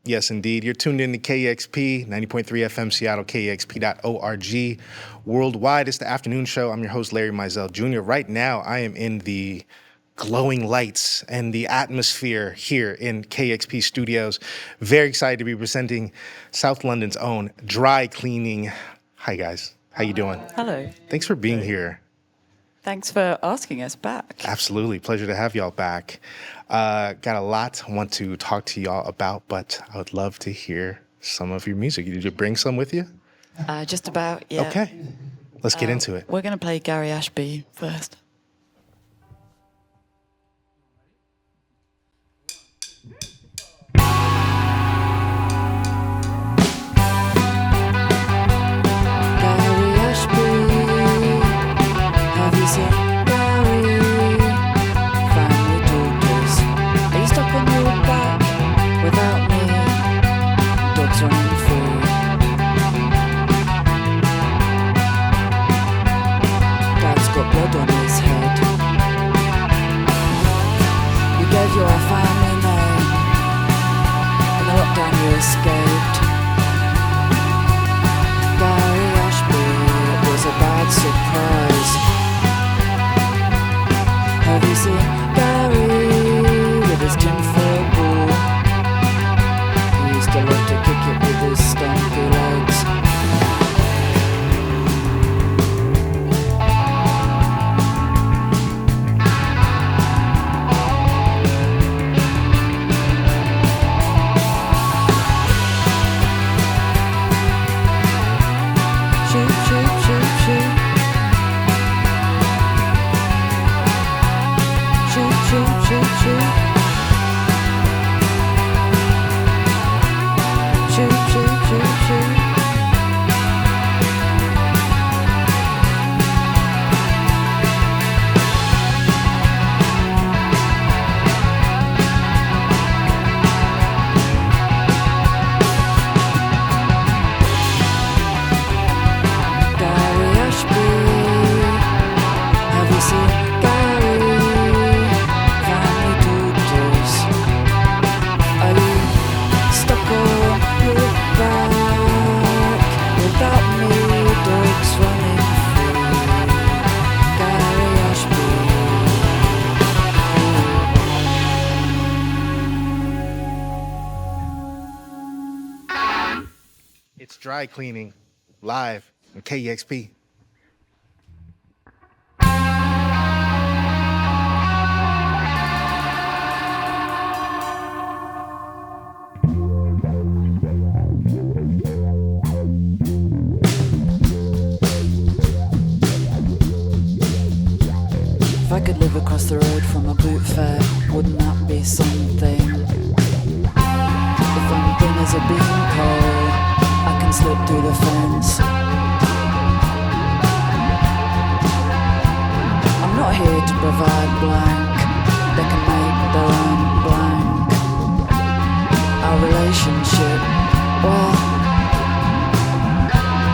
Yes, indeed. You're tuned in to KEXP, 90.3 FM Seattle, KEXP.org. Worldwide, it's the afternoon show. I'm your host, Larry Mizell Jr. Right now, I am in the glowing lights and the atmosphere here in KEXP Studios. Very excited to be presenting South London's own dry cleaning. Hi, guys. How you doing? Hello. Thanks for being here. Thanks for asking us back. Absolutely. Pleasure to have y'all back. Got a lot I want to talk to y'all about, but I would love to hear some of your music. Did you bring some with you? Just about, yeah. Okay. Let's get into it. We're going to play Gary Ashby first. Escaped. Gary Ashby was a bad surprise. Have you seen Gary with his tinfoil ball? He used to love to kick it with his stumpy legs. Dry cleaning live on KEXP. If I could live across the road from a boot fair, wouldn't that be something? If I'm thin as a beanpole, I can slip through the fence. I'm not here to provide blank. They can make their own blank. Our relationship, well,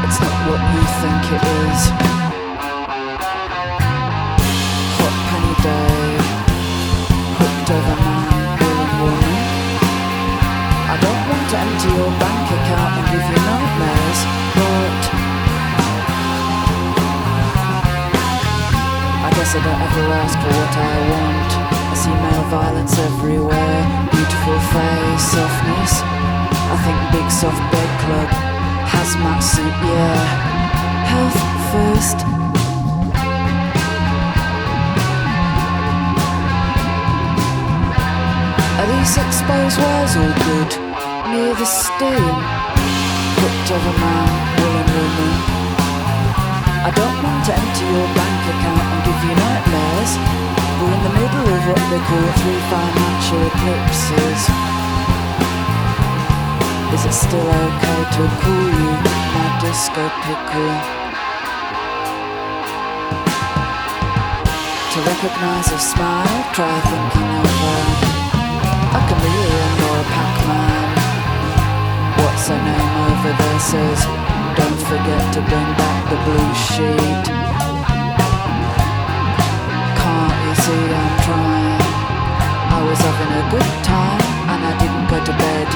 it's not what you think it is. Hot penny day, hooked over man, willing woman. I don't want to empty your bank account and give you nightmares, but I guess I don't ever ask for what I want. I see male violence everywhere, beautiful face, softness. I think big soft bed club, hazmat suit, yeah. Health first. Are these exposed wells all good? Near the steam, hooked over man, woollen woman. I don't want to empty your bank account and give you nightmares. We're in the middle of what they call 3 financial eclipses. Is it still okay to call you my disco pickle? To recognize a smile, try thinking of a chameleon or a Pac-Man. What's her name over there says, don't forget to bring back the blue sheet. Can't you see I'm trying? I was having a good time and I didn't go to bed.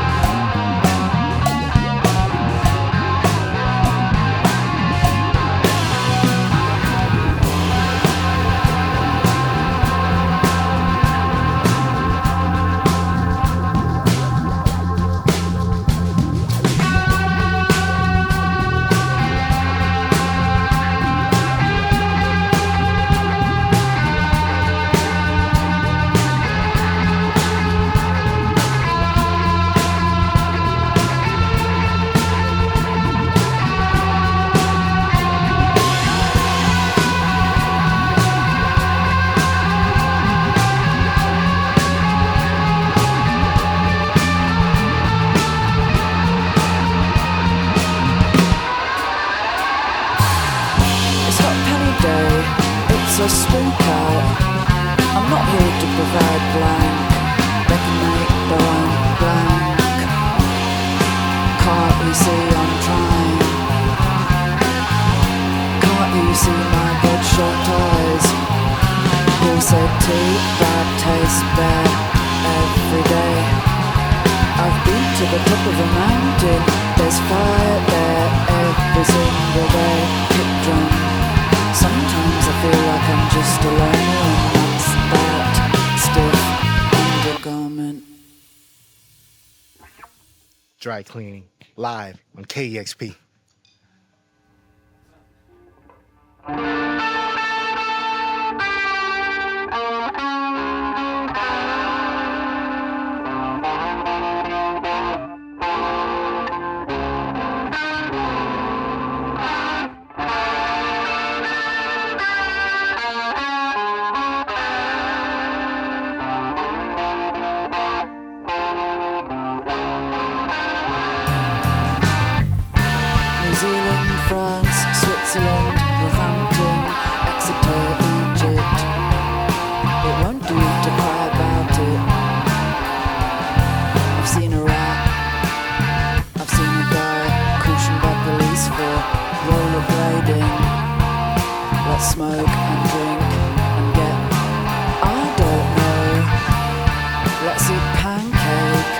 never speak out. I'm not here to provide blank. They can make their own blank. Can't you see I'm trying? Can't you see my bloodshot eyes? Who said tea, bad taste, bad every day? I've been to the top of a mountain. There's fire there every single day. Kick drum. Sometimes I feel like I'm just alone, and that's that stiff undergarment. Dry cleaning live on KEXP. France, Switzerland, Frampton, Exeter, Egypt. It won't do to cry about it. I've seen a rat, I've seen a guy cautioned by police for rollerblading. Let's smoke and drink and get, I don't know, let's eat pancake.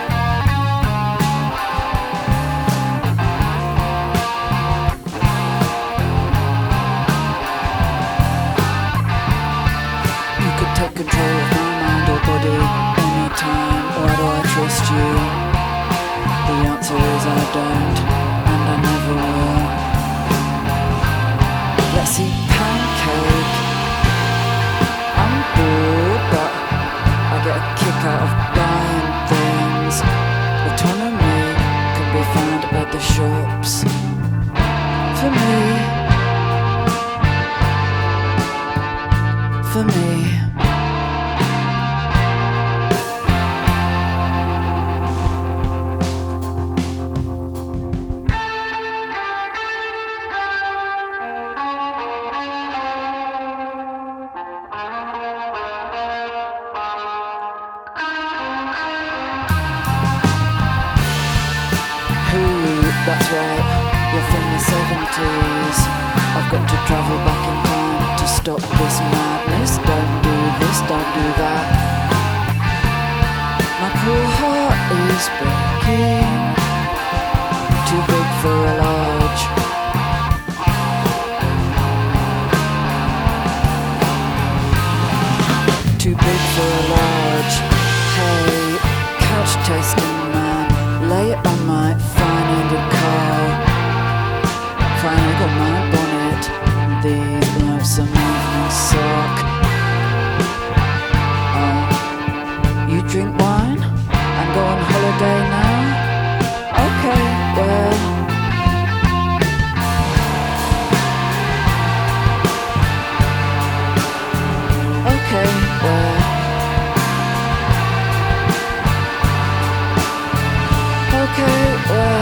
Control of my mind or body anytime. Why do I trust you? The answer is I don't, and I never will. Let's eat pancake. I'm bored, but I get a kick out of buying things. Autonomy can be found at the shops. For me. For me. That's right, you're from the 70s. I've got to travel back in time to stop this madness. Don't do this, don't do that. My poor heart is breaking. Too big for a large. Too big for a large. Hey, couch testing man, lay it on my fine-ended car. Finally got my bonnet, these lonesome evening sock. You drink wine and go on holiday now? Okay, well. Okay, well. Okay, well.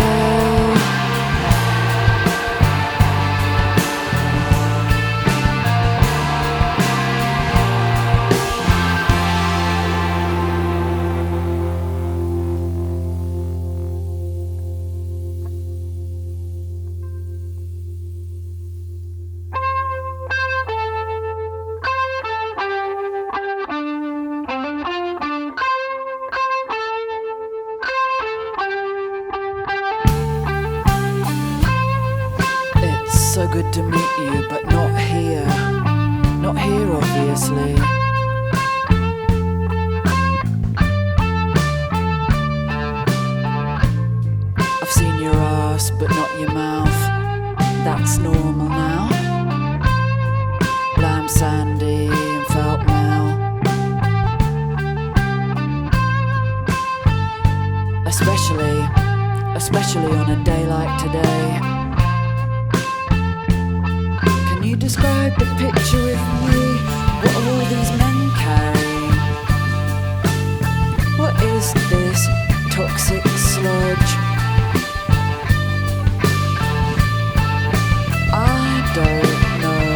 So good to meet you, but not here. Not here, obviously. I've seen your ass, but not your mouth. That's normal now. Lamb Sandy and felt mail. Especially on a day like today. Describe the picture with me. What are all these men carrying? What is this toxic sludge? I don't know.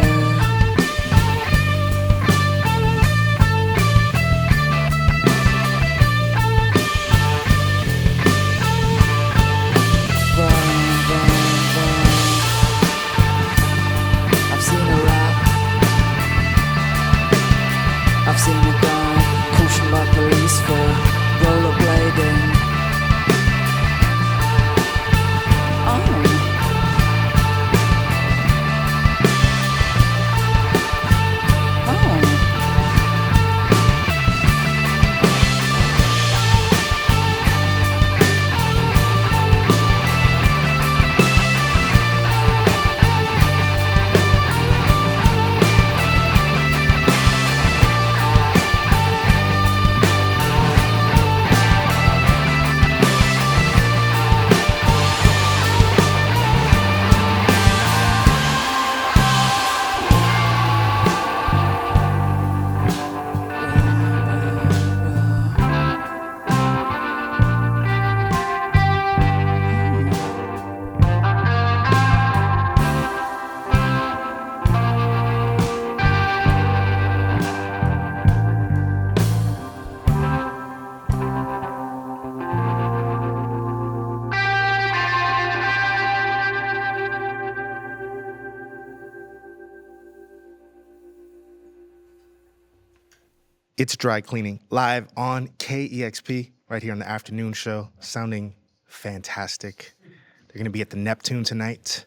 It's Dry Cleaning, live on KEXP, right here on the afternoon show, sounding fantastic. They're going to be at the Neptune tonight,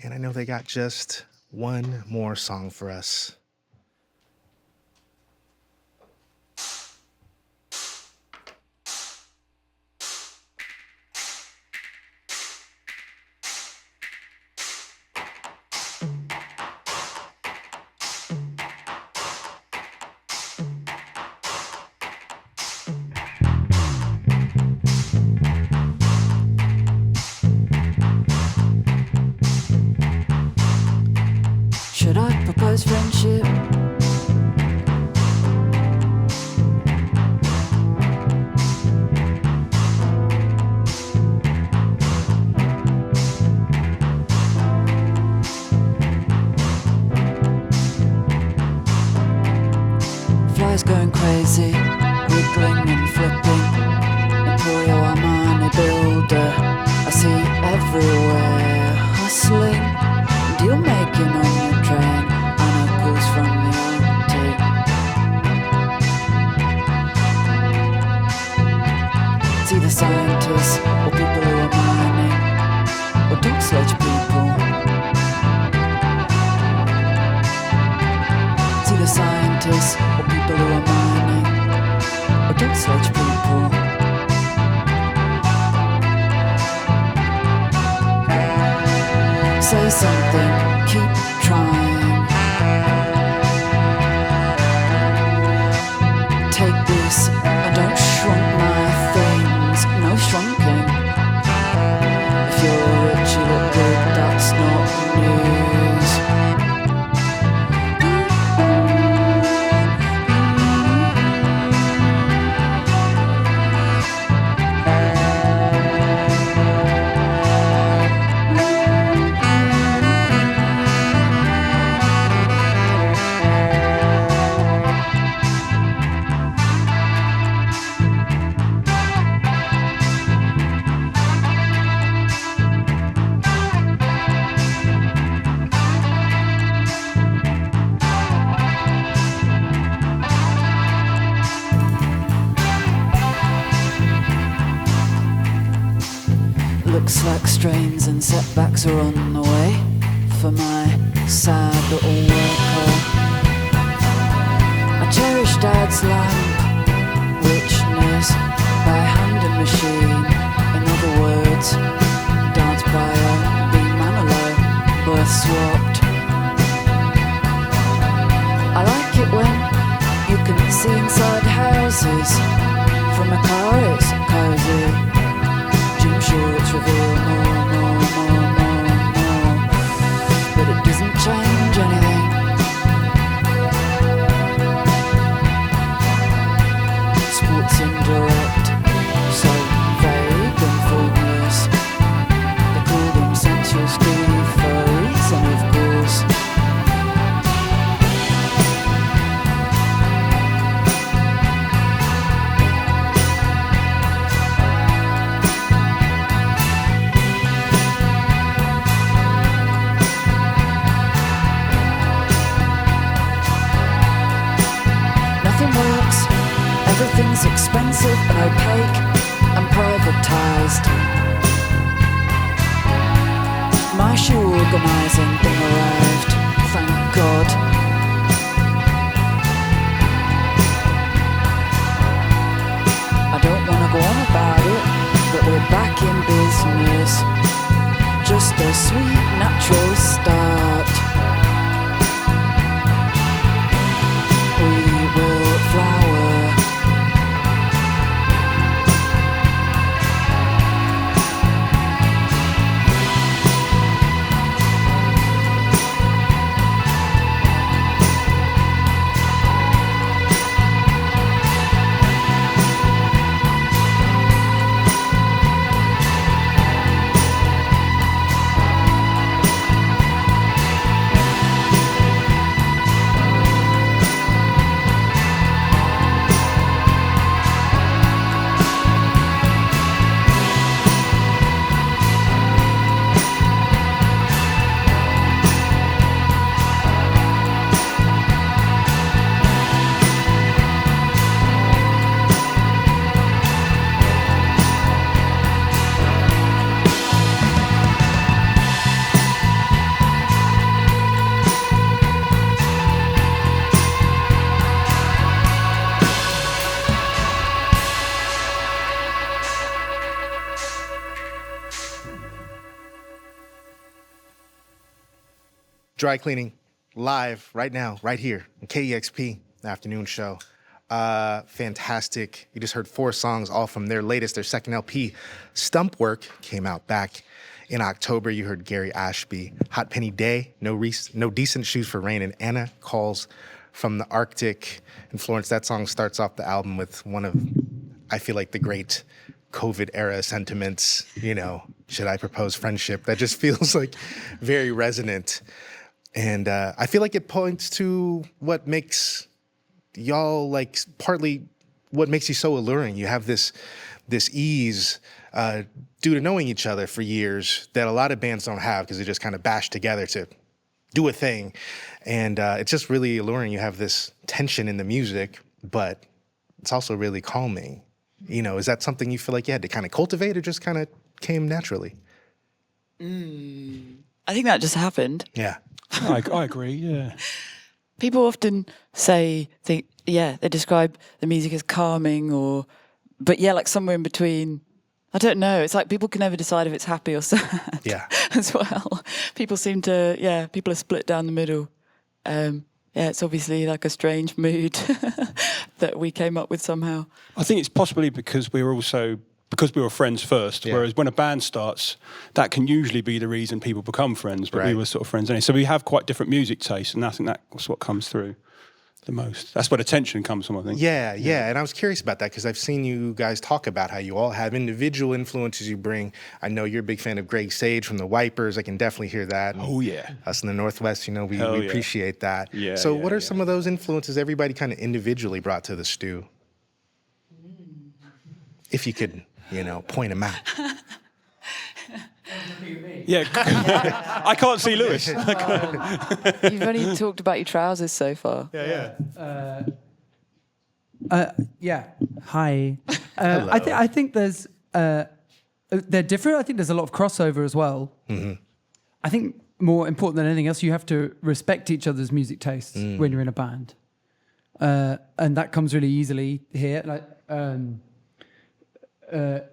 and I know they got just one more song for us. Should I propose friendship? Flies going crazy, wiggling and flipping. Emporio Armani builder, I see everywhere hustling. Deal making on your train, anacles from the empty. See the scientists, or people who are mining, or dog sledge people. See the scientists, or people who are mining, or dog sledge people. Say something, keep trying. Take this, and don't shrunk my things. No shrunking. If you're rich, you look good, that's not news. Looks like strains and setbacks are on the way for my sad little worker. I cherish Dad's lamp, richness by hand and machine. In other words, Dad's bio, being Manilow, birth swapped. I like it when you can see inside houses. From a car it's cozy. Gym shorts reveal more, but it doesn't change anything. Sports indirect, so vague and formless. They call them sensual speed for a reason, of course. Everything's expensive and opaque and privatised. My shoe organising thing arrived, thank God. I don't want to go on about it, but we're back in business. Just a sweet natural start. We will flower. Dry Cleaning, live right now, right here on KEXP, the afternoon show. Fantastic. You just heard 4 songs, all from their second LP. Stump Work came out back in October. You heard Gary Ashby, Hot Penny Day, No Decent Shoes for Rain, and Anna Calls from the Arctic. And Florence, that song starts off the album with one of, I feel like, the great COVID era sentiments, should I propose friendship? That just feels like very resonant. And I feel like it points to what makes y'all, like, partly what makes you so alluring. You have this ease due to knowing each other for years that a lot of bands don't have, because they just kind of bash together to do a thing. And it's just really alluring. You have this tension in the music, but it's also really calming. Is that something you feel like you had to kind of cultivate, or just kind of came naturally? I think that just happened. Yeah. I agree, yeah. People often they describe the music as calming, but like somewhere in between. I don't know. It's like people can never decide if it's happy or sad. Yeah. As well. People seem to, people are split down the middle. It's obviously like a strange mood that we came up with somehow. I think it's possibly because we were friends first, whereas when a band starts, that can usually be the reason people become friends, but we were sort of friends anyway. So we have quite different music tastes, and I think that's what comes through the most. That's where the tension comes from, I think. Yeah. And I was curious about that, because I've seen you guys talk about how you all have individual influences you bring. I know you're a big fan of Greg Sage from the Wipers. I can definitely hear that. Oh, yeah. Us in the Northwest, we appreciate that. Yeah, so what are some of those influences everybody kind of individually brought to the stew? If you could, point them out. Yeah, I can't see Lewis. You've only talked about your trousers so far. Yeah. Hi. Hello. I think there's they're different. I think there's a lot of crossover as well. Mm-hmm. I think more important than anything else, you have to respect each other's music tastes when you're in a band, and that comes really easily here.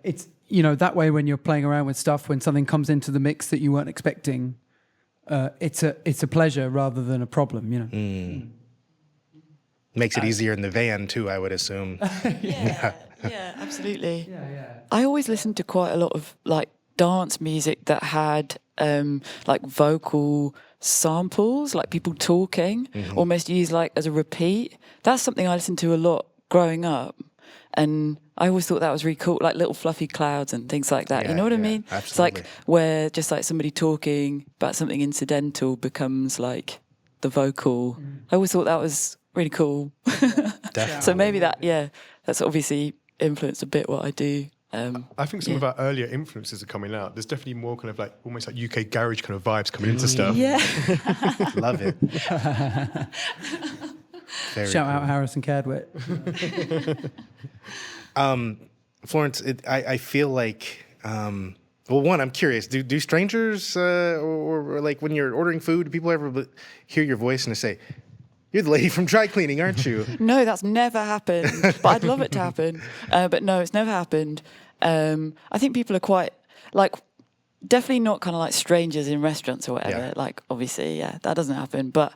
It's that way when you're playing around with stuff, when something comes into the mix that you weren't expecting, it's a pleasure rather than a problem. Makes it easier in the van too, I would assume. Yeah, absolutely. Yeah. I always listened to quite a lot of dance music that had vocal samples, like people talking, almost used as a repeat. That's something I listened to a lot growing up. And I always thought that was really cool, like Little Fluffy Clouds and things like that. You know what I mean? Absolutely. It's where just somebody talking about something incidental becomes the vocal. I always thought that was really cool. Definitely. So maybe that's obviously influenced a bit what I do. I think some of our earlier influences are coming out. There's definitely more kind of almost UK garage kind of vibes coming into stuff. Yeah. Love it. Very Shout cool. out Harrison Cadwet. Florence, I feel like, one, I'm curious. Do strangers or when you're ordering food, do people ever hear your voice and they say, "You're the lady from Dry Cleaning, aren't you?" No, that's never happened. But I'd love it to happen. But no, it's never happened. I think people are quite definitely not kind of strangers in restaurants or whatever. Yeah. Obviously, that doesn't happen. But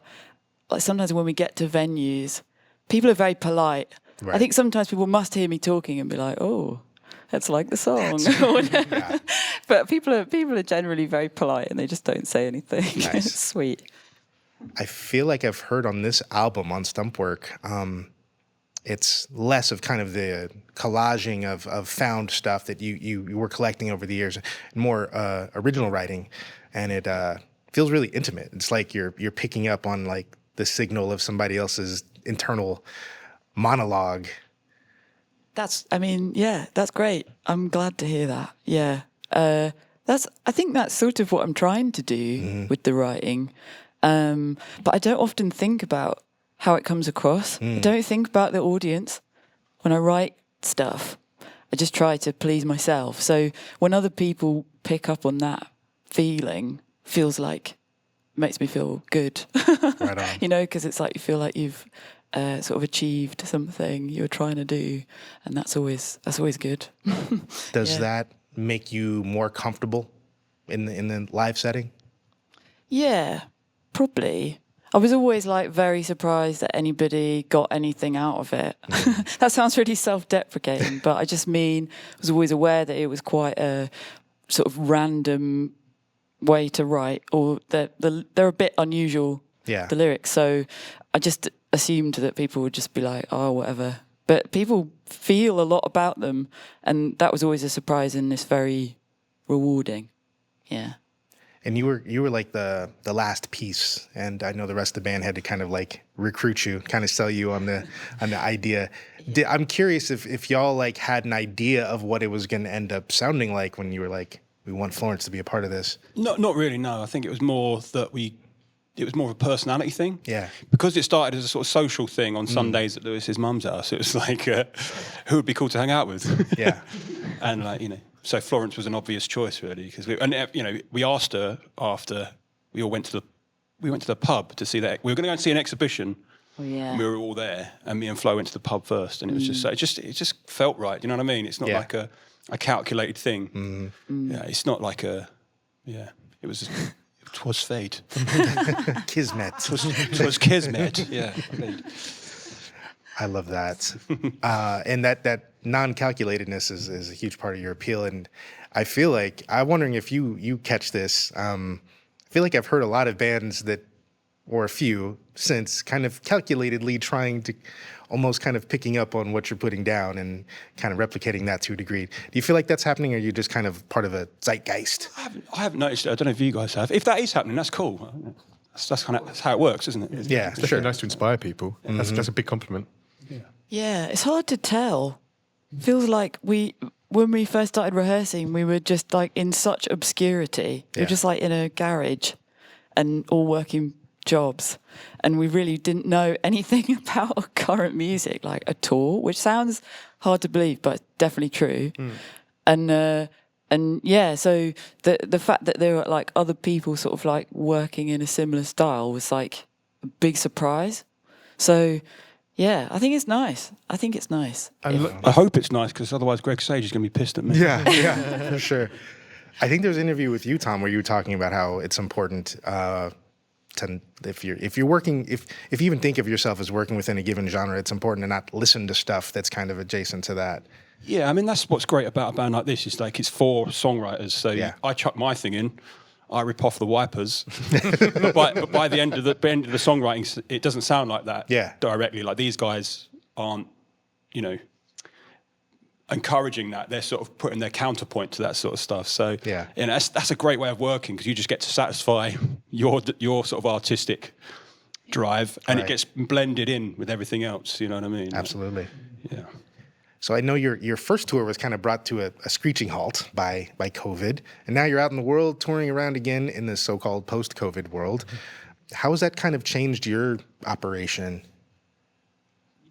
sometimes when we get to venues, people are very polite. Right. I think sometimes people must hear me talking and be like, "Oh, that's like the song." Yeah. But people are generally very polite and they just don't say anything. Nice. It's sweet. I feel like I've heard on this album, on Stump Work, it's less of kind of the collaging of found stuff that you were collecting over the years, and more original writing, and it feels really intimate. It's like you're picking up on the signal of somebody else's internal monologue. That's great. I'm glad to hear that. Yeah. I think that's sort of what I'm trying to do with the writing. But I don't often think about how it comes across. I don't think about the audience when I write stuff. I just try to please myself. So when other people pick up on that feeling, makes me feel good. Right on. Because it's you feel like you've sort of achieved something you were trying to do, and that's always good. Does that make you more comfortable in the live setting? Yeah, probably. I was always like very surprised that anybody got anything out of it. That sounds really self-deprecating, but I just mean I was always aware that it was quite a sort of random way to write, or they're a bit unusual, the lyrics. So I just assumed that people would just be like, oh, whatever. But people feel a lot about them, and that was always a surprise, and it's very rewarding. Yeah. And you were like the last piece, and I know the rest of the band had to kind of like recruit you, kind of sell you on the idea. I'm curious if y'all like had an idea of what it was going to end up sounding like when you were like, we want Florence to be a part of this. Not really. No, I think it was more that it was more of a personality thing. Yeah. Because it started as a sort of social thing on Sundays at Lewis's mum's house. It was like, who would be cool to hang out with? Yeah. And like, so Florence was an obvious choice, really, because we asked her after we all went to the pub to see that we were going to go and see an exhibition. Oh, yeah. And we were all there, and me and Flo went to the pub first, and it was it just felt right. You know what I mean? It's not like a calculated thing. Mm-hmm. Yeah, it's not like it was. It was fate. Kismet. It was kismet. Yeah. I love that. And that non-calculatedness is a huge part of your appeal. And I feel like, I'm wondering if you catch this. I feel like I've heard a lot of bands or a few since, kind of calculatedly trying to almost kind of picking up on what you're putting down and kind of replicating that to a degree. Do you feel like that's happening, or are you just kind of part of a zeitgeist? I haven't noticed it. I don't know if you guys have. If that is happening, that's cool. That's how it works, isn't it? Yeah, it's definitely nice to inspire people. Mm-hmm. That's a big compliment. Yeah, it's hard to tell. Feels like when we first started rehearsing, we were just like in such obscurity. We were just like in a garage and all working jobs, and we really didn't know anything about current music like at all, which sounds hard to believe, but definitely true. And yeah, so the fact that there were like other people sort of like working in a similar style was like a big surprise. So yeah, I think it's nice. I hope it's nice, because otherwise Greg Sage is going to be pissed at me. Yeah, for sure. I think there was an interview with you, Tom, where you were talking about how it's important if you even think of yourself as working within a given genre, it's important to not listen to stuff that's kind of adjacent to that. Yeah, I mean, that's what's great about a band like this. Is like it's for songwriters. So I chuck my thing in, I rip off the wipers, but by the end of the songwriting, it doesn't sound like that directly. Like these guys aren't, encouraging that. They're sort of putting their counterpoint to that sort of stuff. So that's a great way of working, because you just get to satisfy your sort of artistic drive, and it gets blended in with everything else. You know what I mean? Absolutely. Yeah. So I know your first tour was kind of brought to a screeching halt by COVID, and now you're out in the world touring around again in the so-called post-COVID world. How has that kind of changed your operation?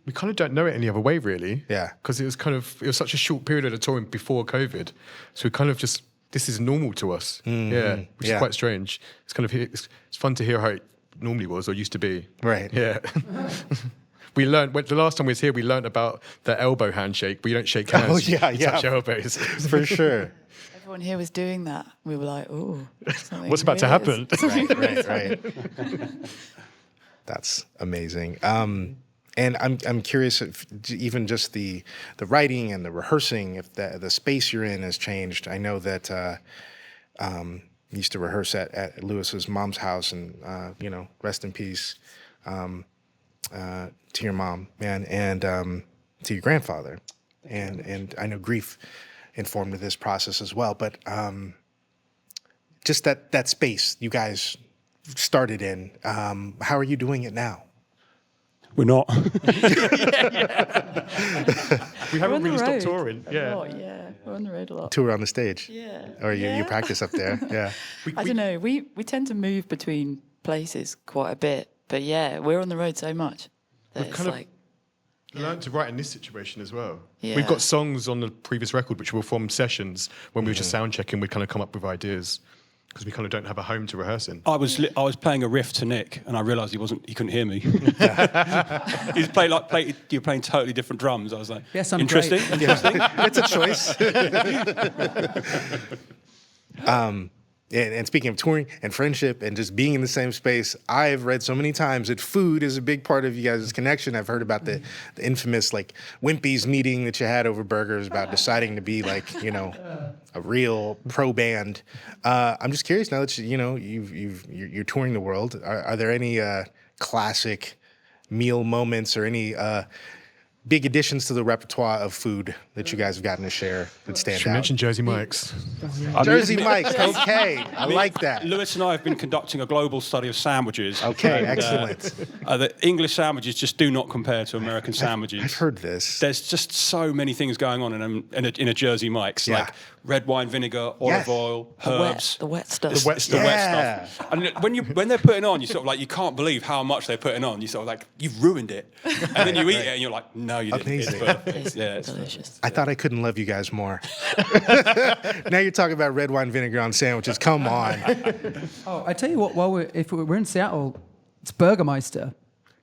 We kind of don't know it any other way, really. Yeah. Because it was such a short period of touring before COVID. So we kind of just, this is normal to us. Mm-hmm. Which is quite strange. It's kind of, it's fun to hear how it normally was or used to be. Right. Yeah. We learned, the last time we was here, we learned about the elbow handshake. We don't shake hands. You touch elbows. For sure. Everyone here was doing that. We were like, oh, what's about to happen? Right. That's amazing. And I'm curious if even just the writing and the rehearsing, if the space you're in has changed. I know that you used to rehearse at Lewis's mom's house, and rest in peace to your mom, man, and to your grandfather, and I know grief informed this process as well. But just that space you guys started in, how are you doing it now? We're not. We haven't really stopped touring. We're on the road a lot. Tour on the stage. Yeah. Or you practice up there. Yeah. I don't know. We tend to move between places quite a bit, but we're on the road so much that We've it's learned to write in this situation as well. Yeah. We've got songs on the previous record which were from sessions when we were just sound checking. We'd kind of come up with ideas, because we kind of don't have a home to rehearse in. I was playing a riff to Nick, and I realised he couldn't hear me. He's you're playing totally different drums. I was like, yes, I'm interesting. Great. It's a choice. And speaking of touring and friendship and just being in the same space, I've read so many times that food is a big part of you guys' connection. I've heard about the infamous like Wimpy's meeting that you had over burgers about deciding to be like, you know, a real pro band. I'm just curious now that you're touring the world. Are there any classic meal moments or any big additions to the repertoire of food that you guys have gotten to share that stand Should out? mention Jersey Mike's. Jersey Mike's, okay. I like that. Lewis and I have been conducting a global study of sandwiches. Okay, and, excellent. The English sandwiches just do not compare to American sandwiches. I've heard this. There's just so many things going on in a Jersey Mike's, Yeah. like red wine vinegar, olive oil, herbs. The wet stuff. The wet stuff. And when they're putting on, you sort of like, you can't believe how much they're putting on. You sort of like, you've ruined it. And then you eat it and you're like, no, you didn't. Amazing. It's perfect. Yeah, it's delicious. I thought I couldn't love you guys more. Now you're talking about red wine vinegar on sandwiches. Come on. Oh, I tell you what, if we're in Seattle, it's Burgermeister.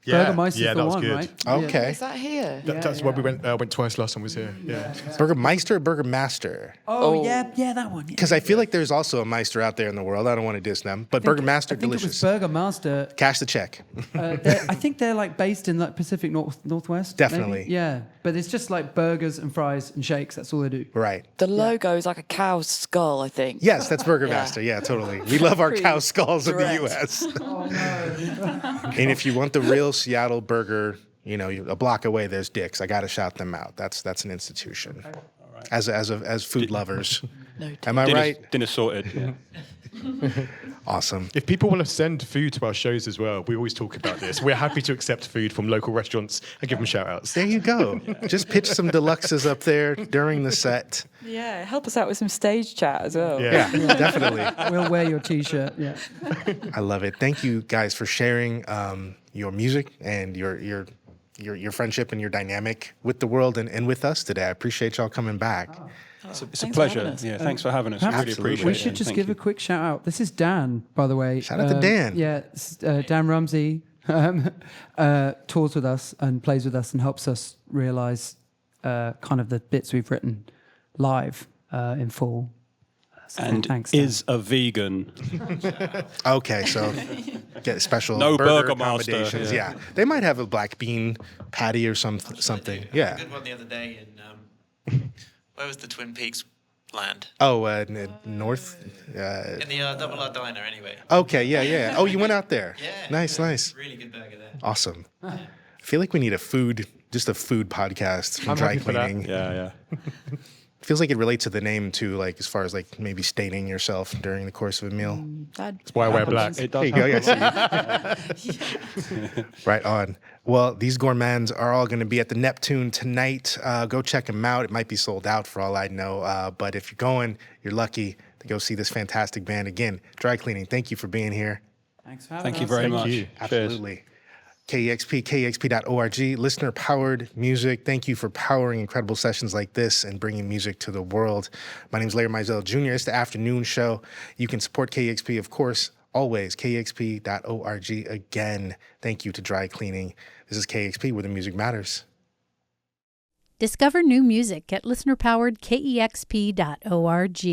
Yeah, Burgermeister's yeah, the that was one, good. right? Okay. Is that here? That's why we went twice last time I was here. Yeah. Burgermeister or Burgermaster? Oh, yeah, that one. Because I feel like there's also a Meister out there in the world. I don't want to diss them. But Burgermaster, I think delicious. it was Burgermaster. Cash the check. I think they're like based in like Pacific Northwest. Definitely. Maybe? Yeah, but it's just like burgers and fries and shakes. That's all they do. Right. The logo is like a cow's skull, I think. Yes, that's Burgermaster. Yeah, totally. We love our Pretty cow skulls in the direct. U.S. Oh no. And if you want the real Seattle burger, you know, a block away, there's Dick's. I got to shout them out. That's an institution. As food lovers. No, Am I right? Dinner sorted. Yeah. Awesome. If people want to send food to our shows as well, we always talk about this. We're happy to accept food from local restaurants and give them shout outs. There you go. Just pitch some deluxes up there during the set. Yeah, help us out with some stage chat as well. Yeah, definitely. We'll wear your T-shirt. Yeah. I love it. Thank you guys for sharing your music and your friendship and your dynamic with the world and with us today. I appreciate y'all coming back. It's a Thanks for pleasure. having us. Yeah, thanks for having us. We really Absolutely. appreciate it. We should just Thank give you. a quick shout out. This is Dan, by the way. Shout out to Dan. Yeah, Dan Rumsey tours with us and plays with us and helps us realize kind of the bits we've written live in full. So And thanks, Dan. is a vegan. Okay, so get special No burger Burger Master, accommodations. yeah. Yeah, they might have a black bean patty or something. I had Yeah. a good one the other day in where was the Twin Peaks land? Oh, north. In the Double R Diner, anyway. Okay, yeah. Oh, you went out there. Yeah. Nice. Really good burger there. Awesome. I feel like we need a food podcast from I'm dry happy for that. cleaning. Yeah. Feels like it relates to the name too, like as far as like maybe staining yourself during the course of a meal. That's why I wear black. It There does you go. happen. Yeah, right on. Well, these gourmands are all going to be at the Neptune tonight. Go check them out. It might be sold out for all I know. But if you're going, you're lucky to go see this fantastic band again. Dry cleaning. Thank you for being here. Thanks for having Thank you us. very Thank much. you. Cheers. Absolutely. KEXP, KEXP.org, listener-powered music. Thank you for powering incredible sessions like this and bringing music to the world. My name is Larry Mizell Jr. It's the afternoon show. You can support KEXP, of course, always, KEXP.org. Again, thank you to Dry Cleaning. This is KEXP, where the music matters. Discover new music at listener-powered KEXP.org.